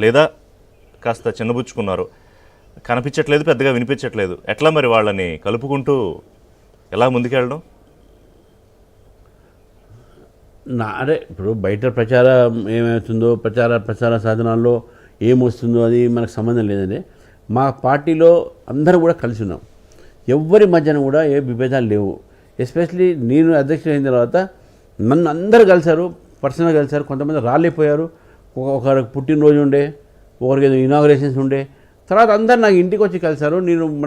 లేదా కాస్త చిన్నబుచ్చుకున్నారో కనిపించట్లేదు, పెద్దగా వినిపించట్లేదు. ఎట్లా మరి వాళ్ళని కలుపుకుంటూ ఎలా ముందుకెళ్ళడం? అదే ఇప్పుడు బయట ప్రచారం ఏమవుతుందో, ప్రచార సాధనాల్లో ఏమొస్తుందో అది మనకు సంబంధం లేదండి. మా పార్టీలో అందరం కూడా కలిసి ఉన్నాం. ఎవ్వరి మధ్యన కూడా ఏ విభేదాలు లేవు. ఎస్పెషలీ నేను అధ్యక్షుడు అయిన తర్వాత నన్ను అందరూ కలిశారు, పర్సనల్గా కలిశారు. కొంతమంది రాలేకపోయారు, ఒకరికి పుట్టినరోజు ఉండే, ఒకరికి ఏదో ఇనాగ్రేషన్స్ ఉండే. తర్వాత అందరు నాకు ఇంటికి వచ్చి కలిశారు,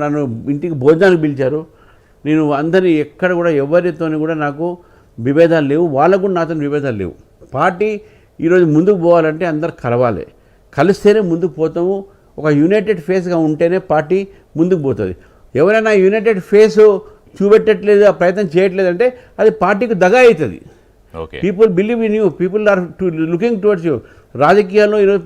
నన్ను ఇంటికి భోజనానికి పిలిచారు. నేను అందరినీ ఎక్కడ కూడా ఎవరితో కూడా నాకు విభేదాలు లేవు, వాళ్ళకు కూడా నాతో విభేదాలు లేవు. పార్టీ ఈరోజు ముందుకు పోవాలంటే అందరు కలవాలి, కలిస్తేనే ముందుకు పోతాము. ఒక యునైటెడ్ ఫేస్గా ఉంటేనే పార్టీ ముందుకు పోతుంది. ఎవరైనా యునైటెడ్ ఫేస్ చూపెట్టట్లేదు, ఆ ప్రయత్నం చేయట్లేదంటే అది పార్టీకి దగా అవుతుంది. People believe in you, people are looking towards you. రాజకీయాల్లో ఈరోజు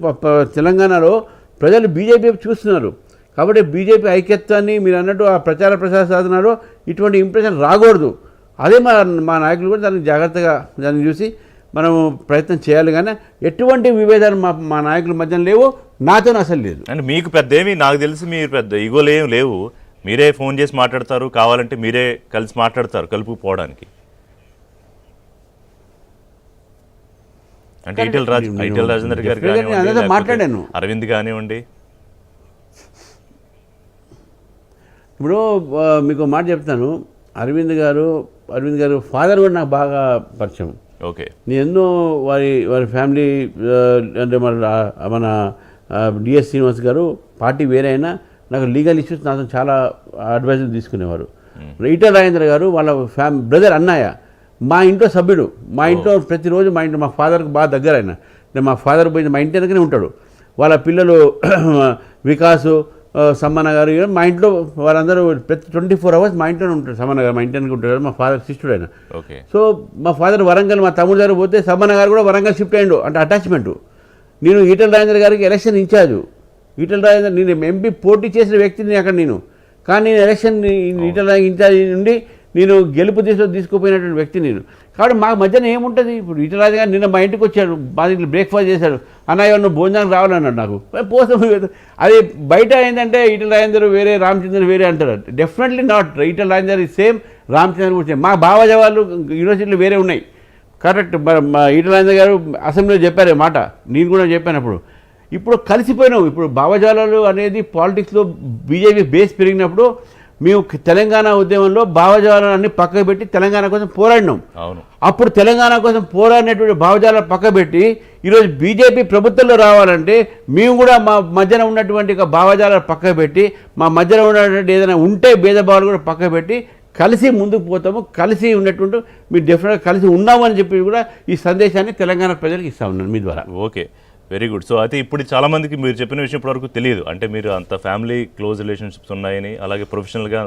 తెలంగాణలో ప్రజలు బీజేపీ చూస్తున్నారు. కాబట్టి బీజేపీ ఐక్యత్వాన్ని మీరు అన్నట్టు ఆ ప్రచార సాధనాల్లో ఇటువంటి ఇంప్రెషన్ రాకూడదు. అదే మా నాయకులు కూడా దాన్ని జాగ్రత్తగా దాన్ని చూసి మనం ప్రయత్నం చేయాలి. కానీ ఎటువంటి విభేదాలు మా నాయకుల మధ్య లేవు, నాతో అసలు లేదు. అంటే మీకు పెద్ద ఏమి, నాకు తెలిసి మీరు పెద్ద ఈగోలు ఏమి లేవు. మీరే ఫోన్ చేసి మాట్లాడతారు, కావాలంటే మీరే కలిసి మాట్లాడతారు కలుపుకుపోవడానికి. అంటే ఈటెల రాజేందర్ గారు కానివ్వండి, మాట్లాడాను, అరవింద్ కానివ్వండి. ఇప్పుడు మీకు మాట చెప్తాను, అరవింద్ గారు ఫాదర్ కూడా నాకు బాగా పరిచయం. ఓకే, నేను ఎన్నో వారి ఫ్యామిలీ అంటే మన డిఎస్ శ్రీనివాస్ గారు పార్టీ వేరే అయినా నాకు లీగల్ ఇష్యూస్ నాతో చాలా అడ్వైజులు తీసుకునేవారు. ఈటెల రాజేందర్ గారు వాళ్ళ బ్రదర్ అన్నయ్య మా ఇంట్లో సభ్యుడు. మా ఇంట్లో ప్రతిరోజు మా ఫాదర్కి బాగా దగ్గర ఆయన. మా ఫాదర్ పోయి మా ఇంటి దగ్గరనే ఉంటాడు. వాళ్ళ పిల్లలు వికాసు, సమ్మన్న గారు, మా ఇంట్లో వాళ్ళందరూ ప్రతి 24 hours మా ఇంట్లోనే ఉంటారు. సమ్మన్న గారు మా ఇంటికి ఉంటాడు, మా ఫాదర్ శిష్యుడు ఆయన. సో మా ఫాదర్ వరంగల్, మా తమ్ముడు దగ్గర పోతే సమ్మన్న గారు కూడా వరంగల్ షిఫ్ట్ అయ్యిండు, అంటే అటాచ్మెంటు. నేను ఈటెల రాజేందర్ గారికి ఎలక్షన్ ఇన్ఛార్జు. ఈటెల రాజేందర్ నేను ఎంపీ పోటీ చేసిన వ్యక్తిని అక్కడ నేను. కానీ నేను ఎలక్షన్ ఈటెల ఇన్ఛార్జ్ నుండి నేను గెలుపు తీసుకుపోయినటువంటి వ్యక్తి నేను. కాబట్టి మా మధ్యన ఏముంటుంది? ఇప్పుడు ఈటెల రాజేందర్ గారు నిన్న మా ఇంటికి వచ్చాడు, మా ఇంట్లో బ్రేక్ఫాస్ట్ చేశాడు. అన్నయ్య నువ్వు భోజనానికి రావాలన్నాడు నాకు. పోసం అది బయట ఏంటంటే ఈటెల రాజేందర్ వేరే, రామచంద్ర వేరే అంటారు. Definitely not. Etela Rajender same, Ramachandra కూడా సేమ్. మా బావజవాళ్ళు యూనివర్సిటీలు వేరే ఉన్నాయి, కరెక్ట్. మా ఈటెల రాజేందర్ గారు అసెంబ్లీలో చెప్పారు మాట, నేను కూడా చెప్పాను అప్పుడు. ఇప్పుడు కలిసిపోయినాం. ఇప్పుడు భావజాలాలు అనేది పాలిటిక్స్లో బీజేపీ బేస్ పెరిగినప్పుడు మేము తెలంగాణ ఉద్యమంలో భావజాలాన్ని పక్కకు పెట్టి తెలంగాణ కోసం పోరాడినాం. అప్పుడు తెలంగాణ కోసం పోరాడినటువంటి భావజాలాలు పక్కకు పెట్టి ఈరోజు బీజేపీ ప్రభుత్వంలో రావాలంటే మేము కూడా మా మధ్యన ఉన్నటువంటి భావజాలాలు పక్కకు పెట్టి మా మధ్యన ఉన్నటువంటి ఏదైనా ఉంటే భేదభావాలు కూడా పక్కకు పెట్టి కలిసి ముందుకు పోతాము. కలిసి ఉన్నటువంటి మీరు డెఫినెట్గా కలిసి ఉన్నామని చెప్పి కూడా ఈ సందేశాన్ని తెలంగాణ ప్రజలకు ఇస్తా ఉన్నాను మీ ద్వారా. Okay, very good. సో అయితే ఇప్పుడు చాలామందికి మీరు చెప్పిన విషయం ఇప్పటివరకు తెలియదు. అంటే మీరు అంత ఫ్యామిలీ క్లోజ్ రిలేషన్షిప్స్ ఉన్నాయని, అలాగే ప్రొఫెషనల్గా